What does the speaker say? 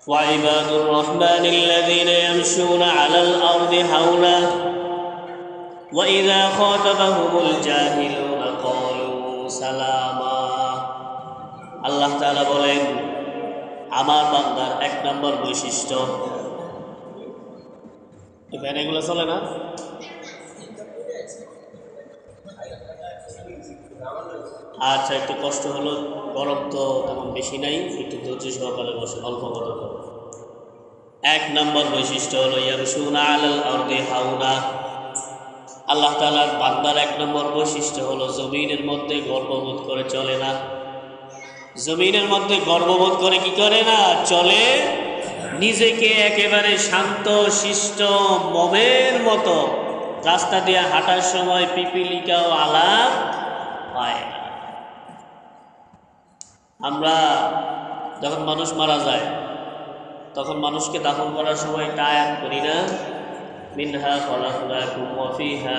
وعباد الرحمن الذين يمشون على الأرض هونا وإذا خاطبهم الجاهلون قالوا سلاما আল্লাহ তাআলা বলেন আমার বান্দার এক নম্বর বৈশিষ্ট্য এখানে এগুলো চলে না আচ্ছা একটু কষ্ট হলো গরম তো তেমন বেশি নাই একটু ধৈর্য সহকারে বসে অল্প কথা বলো এক নম্বর বৈশিষ্ট্য হলো ইয়ামশুনা আলাল আরদি হাওনা আল্লাহ তাআলার বান্দার এক নম্বর বৈশিষ্ট্য হলো জমিনের মধ্যে গর্ববোধ করে চলে না জমিনের মধ্যে গর্ববোধ করে কি করে না চলে নিজেকে একেবারে শান্ত শিষ্ট মমের মতো রাস্তা দিয়ে হাঁটার সময় পিপিলিকাও আলাপ পায় না আমরা যখন মানুষ মারা যায় তখন মানুষকে দাফন করার সময় একটা আয়াত করি না মিনহা খলাকনাকুম ওয়া ফিহা